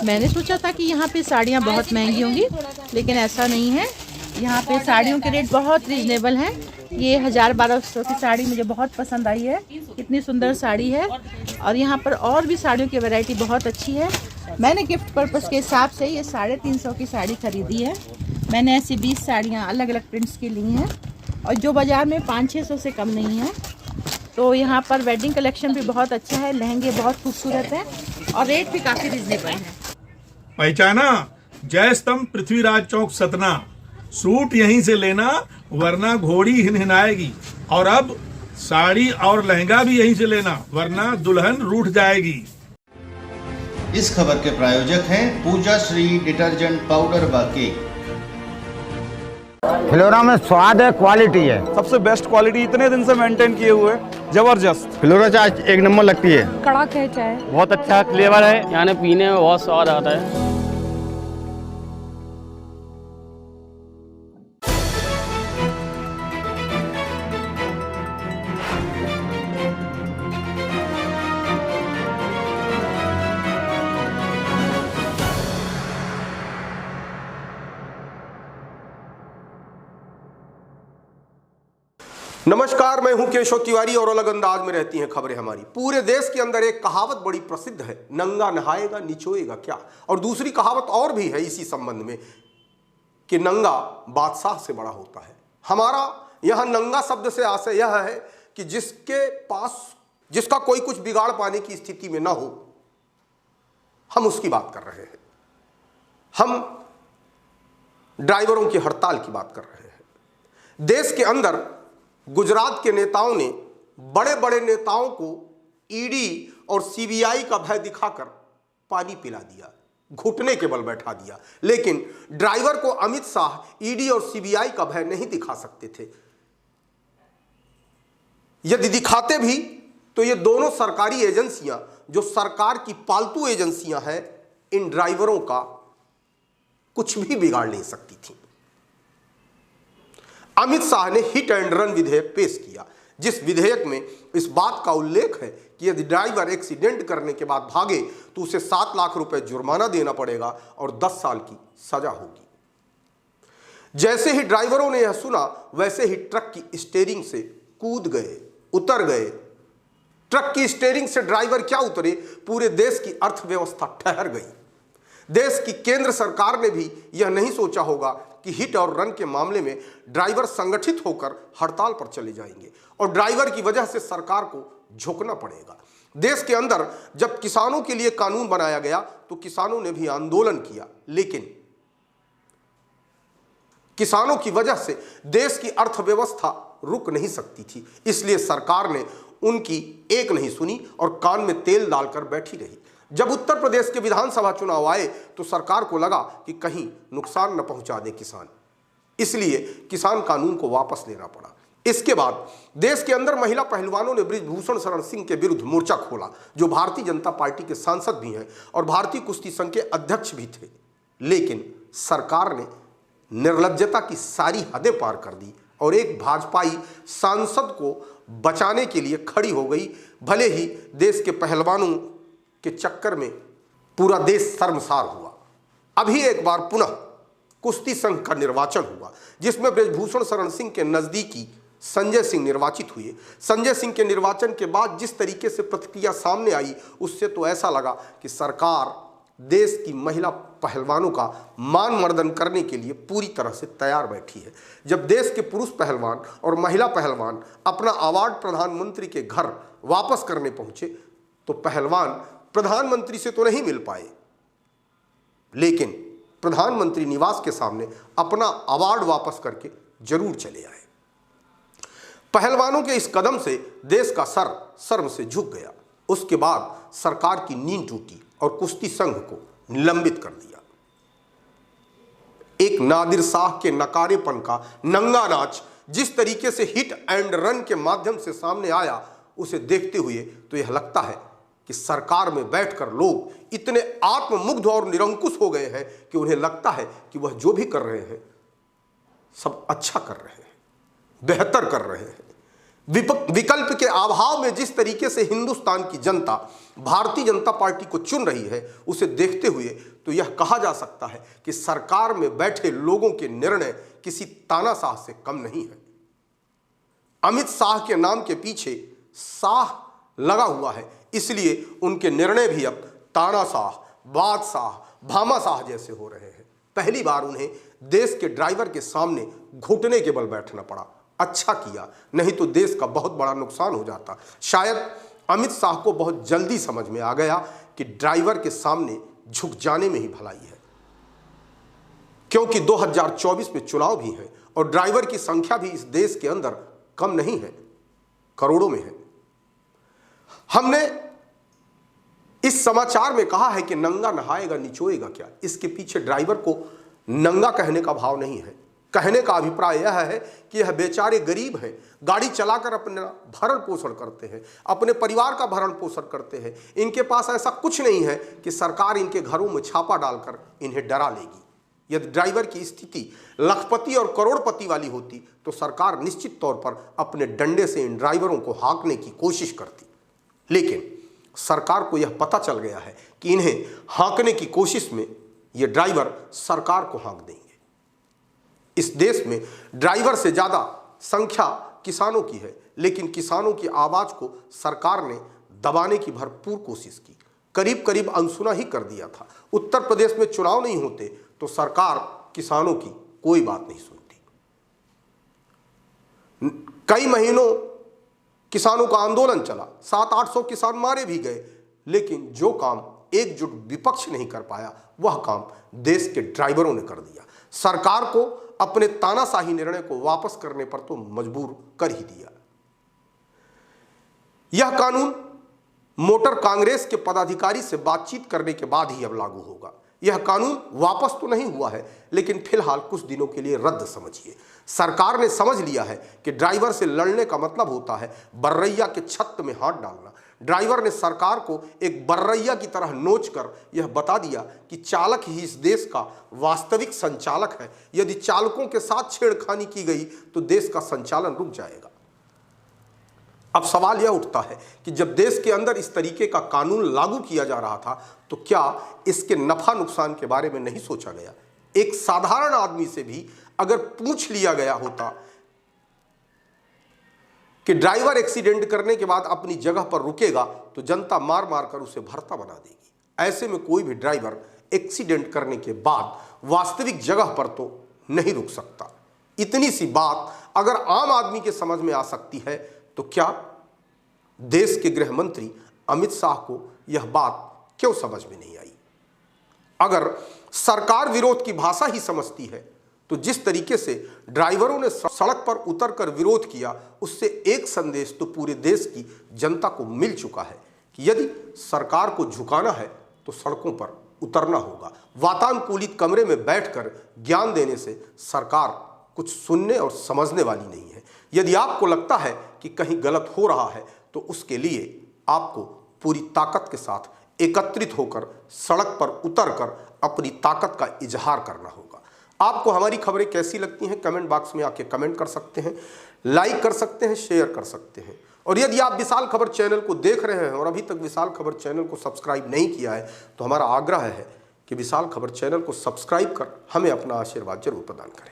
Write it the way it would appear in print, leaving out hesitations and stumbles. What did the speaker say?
मैंने सोचा था कि यहाँ पे साड़ियाँ बहुत महंगी होंगी, लेकिन ऐसा नहीं है। यहाँ पे साड़ियों के रेट बहुत रिजनेबल हैं। ये 1000-1200 की साड़ी मुझे बहुत पसंद आई है। इतनी सुंदर साड़ी है। और यहाँ पर और भी साड़ियों की वैरायटी बहुत अच्छी है। मैंने गिफ्ट पर्पज़ के हिसाब से ये 350 की साड़ी खरीदी है। मैंने ऐसी 20 साड़ियाँ अलग अलग प्रिंट्स की ली हैं, और जो बाज़ार में 500-600 से कम नहीं है। तो यहाँ पर वेडिंग कलेक्शन भी बहुत अच्छा है, लहंगे बहुत खूबसूरत हैं, और रेट भी काफ़ी रिजनेबल है। पहचाना? जय स्तंभ पृथ्वीराज चौक सतना। सूट यहीं से लेना, वरना घोड़ी हिनहिनाएगी। और अब साड़ी और लहंगा भी यहीं से लेना, वरना दुल्हन रूठ जाएगी। इस खबर के प्रायोजक हैं पूजा श्री डिटर्जेंट पाउडर व केक। फ्लोरा में स्वाद है, क्वालिटी है, सबसे बेस्ट क्वालिटी इतने दिन से मेंटेन किए हुए, जबरदस्त। फ्लोरा चाय एक नंबर लगती है, कड़क है चाय, बहुत अच्छा फ्लेवर है, यानी पीने में बहुत स्वाद आता है। नमस्कार, मैं हूं केशव तिवारी और अलग अंदाज में रहती हैं खबरें हमारी। पूरे देश के अंदर एक कहावत बड़ी प्रसिद्ध है, नंगा नहाएगा निचोएगा क्या। और दूसरी कहावत और भी है इसी संबंध में कि नंगा बादशाह से बड़ा होता है। हमारा यहां नंगा शब्द से आशय यह है कि जिसका कोई कुछ बिगाड़ पाने की स्थिति में ना हो, हम उसकी बात कर रहे हैं। हम ड्राइवरों की हड़ताल की बात कर रहे हैं। देश के अंदर गुजरात के नेताओं ने बड़े बड़े नेताओं को ईडी और सीबीआई का भय दिखाकर पानी पिला दिया, घुटने के बल बैठा दिया। लेकिन ड्राइवर को अमित शाह ईडी और सीबीआई का भय नहीं दिखा सकते थे। यदि दिखाते भी तो ये दोनों सरकारी एजेंसियां, जो सरकार की पालतू एजेंसियां हैं, इन ड्राइवरों का कुछ भी बिगाड़ नहीं सकती थी। अमित शाह ने हिट एंड रन विधेयक पेश किया, जिस विधेयक में इस बात का उल्लेख है कि यदि ड्राइवर एक्सीडेंट करने के बाद भागे तो उसे 7 लाख रुपए जुर्माना देना पड़ेगा और 10 साल की सजा होगी। जैसे ही ड्राइवरों ने यह सुना, वैसे ही ट्रक की स्टीयरिंग से कूद गए, उतर गए। ट्रक की स्टीयरिंग से ड्राइवर क्या उतरे, पूरे देश की अर्थव्यवस्था ठहर गई। देश की केंद्र सरकार ने भी यह नहीं सोचा होगा कि हिट और रन के मामले में ड्राइवर संगठित होकर हड़ताल पर चले जाएंगे और ड्राइवर की वजह से सरकार को झुकना पड़ेगा। देश के अंदर जब किसानों के लिए कानून बनाया गया तो किसानों ने भी आंदोलन किया, लेकिन किसानों की वजह से देश की अर्थव्यवस्था रुक नहीं सकती थी। इसलिए सरकार ने उनकी एक नहीं सुनी और कान में तेल डालकर बैठी रही। जब उत्तर प्रदेश के विधानसभा चुनाव आए तो सरकार को लगा कि कहीं नुकसान न पहुंचा दे किसान, इसलिए किसान कानून को वापस लेना पड़ा। इसके बाद देश के अंदर महिला पहलवानों ने बृजभूषण शरण सिंह के विरुद्ध मोर्चा खोला, जो भारतीय जनता पार्टी के सांसद भी हैं और भारतीय कुश्ती संघ के अध्यक्ष भी थे। लेकिन सरकार ने निर्लज्जता की सारी हदें पार कर दी और एक भाजपाई सांसद को बचाने के लिए खड़ी हो गई। भले ही देश के पहलवानों के चक्कर में पूरा देश शर्मसार हुआ। अभी एक बार पुनः कुश्ती संघ का निर्वाचन हुआ, जिसमें बृजभूषण शरण सिंह के नजदीकी संजय सिंह निर्वाचित हुए। संजय सिंह के निर्वाचन के बाद जिस तरीके से प्रतिक्रिया सामने आई, उससे तो ऐसा लगा कि सरकार देश की महिला पहलवानों का मान मर्दन करने के लिए पूरी तरह से तैयार बैठी है। जब देश के पुरुष पहलवान और महिला पहलवान अपना अवार्ड प्रधानमंत्री के घर वापस करने पहुंचे तो पहलवान प्रधानमंत्री से तो नहीं मिल पाए, लेकिन प्रधानमंत्री निवास के सामने अपना अवार्ड वापस करके जरूर चले आए। पहलवानों के इस कदम से देश का सर शर्म से झुक गया। उसके बाद सरकार की नींद टूटी और कुश्ती संघ को निलंबित कर दिया। एक नादिर शाह के नकारेपन का नंगा नाच जिस तरीके से हिट एंड रन के माध्यम से सामने आया, उसे देखते हुए तो यह लगता है कि सरकार में बैठकर लोग इतने आत्ममुग्ध और निरंकुश हो गए हैं कि उन्हें लगता है कि वह जो भी कर रहे हैं सब अच्छा कर रहे हैं, बेहतर कर रहे हैं। विकल्प के अभाव में जिस तरीके से हिंदुस्तान की जनता भारतीय जनता पार्टी को चुन रही है, उसे देखते हुए तो यह कहा जा सकता है कि सरकार में बैठे लोगों के निर्णय किसी तानाशाह से कम नहीं है। अमित शाह के नाम के पीछे शाह लगा हुआ है, इसलिए उनके निर्णय भी अब तानाशाह, बादशाह, भामाशाह जैसे हो रहे हैं। पहली बार उन्हें देश के ड्राइवर के सामने घुटने के बल बैठना पड़ा। अच्छा किया, नहीं तो देश का बहुत बड़ा नुकसान हो जाता। शायद अमित शाह को बहुत जल्दी समझ में आ गया कि ड्राइवर के सामने झुक जाने में ही भलाई है, क्योंकि 2024 में चुनाव भी है और ड्राइवर की संख्या भी इस देश के अंदर कम नहीं है, करोड़ों में है। हमने इस समाचार में कहा है कि नंगा नहाएगा निचोएगा क्या। इसके पीछे ड्राइवर को नंगा कहने का भाव नहीं है। कहने का अभिप्राय यह है कि यह बेचारे गरीब हैं, गाड़ी चलाकर अपना भरण पोषण करते हैं, अपने परिवार का भरण पोषण करते हैं। इनके पास ऐसा कुछ नहीं है कि सरकार इनके घरों में छापा डालकर इन्हें डरा लेगी। यदि ड्राइवर की स्थिति लखपति और करोड़पति वाली होती तो सरकार निश्चित तौर पर अपने डंडे से इन ड्राइवरों को हाँकने की कोशिश करती। लेकिन सरकार को यह पता चल गया है कि इन्हें हाँकने की कोशिश में ये ड्राइवर सरकार को हाँक देंगे। इस देश में ड्राइवर से ज्यादा संख्या किसानों की है, लेकिन किसानों की आवाज को सरकार ने दबाने की भरपूर कोशिश की, करीब करीब अनसुना ही कर दिया था। उत्तर प्रदेश में चुनाव नहीं होते तो सरकार किसानों की कोई बात नहीं सुनती। कई महीनों किसानों का आंदोलन चला, 700-800 किसान मारे भी गए, लेकिन जो काम एकजुट विपक्ष नहीं कर पाया वह काम देश के ड्राइवरों ने कर दिया। सरकार को अपने तानाशाही निर्णय को वापस करने पर तो मजबूर कर ही दिया। यह कानून मोटर कांग्रेस के पदाधिकारी से बातचीत करने के बाद ही अब लागू होगा। यह कानून वापस तो नहीं हुआ है, लेकिन फिलहाल कुछ दिनों के लिए रद्द समझिए। सरकार ने समझ लिया है कि ड्राइवर से लड़ने का मतलब होता है बर्रैया के छत में हाथ डालना। ड्राइवर ने सरकार को एक बर्रैया की तरह नोचकर यह बता दिया कि चालक ही इस देश का वास्तविक संचालक है। यदि चालकों के साथ छेड़खानी की गई तो देश का संचालन रुक जाएगा। अब सवाल यह उठता है कि जब देश के अंदर इस तरीके का कानून लागू किया जा रहा था तो क्या इसके नफा नुकसान के बारे में नहीं सोचा गया? एक साधारण आदमी से भी अगर पूछ लिया गया होता कि ड्राइवर एक्सीडेंट करने के बाद अपनी जगह पर रुकेगा तो जनता मार मार कर उसे भर्ता बना देगी। ऐसे में कोई भी ड्राइवर एक्सीडेंट करने के बाद वास्तविक जगह पर तो नहीं रुक सकता। इतनी सी बात अगर आम आदमी के समझ में आ सकती है तो क्या देश के गृह मंत्री अमित शाह को यह बात क्यों समझ में नहीं आई? अगर सरकार विरोध की भाषा ही समझती है तो जिस तरीके से ड्राइवरों ने सड़क पर उतरकर विरोध किया, उससे एक संदेश तो पूरे देश की जनता को मिल चुका है कि यदि सरकार को झुकाना है तो सड़कों पर उतरना होगा। वातानुकूलित कमरे में बैठकर ज्ञान देने से सरकार कुछ सुनने और समझने वाली नहीं है। यदि आपको लगता है कि कहीं गलत हो रहा है तो उसके लिए आपको पूरी ताकत के साथ एकत्रित होकर सड़क पर उतरकर अपनी ताकत का इजहार करना होगा। आपको हमारी खबरें कैसी लगती हैं कमेंट बॉक्स में आके कमेंट कर सकते हैं, लाइक कर सकते हैं, शेयर कर सकते हैं। और यदि आप विशाल खबर चैनल को देख रहे हैं और अभी तक विशाल खबर चैनल को सब्सक्राइब नहीं किया है तो हमारा आग्रह है कि विशाल खबर चैनल को सब्सक्राइब कर हमें अपना आशीर्वाद जरूर प्रदान करें।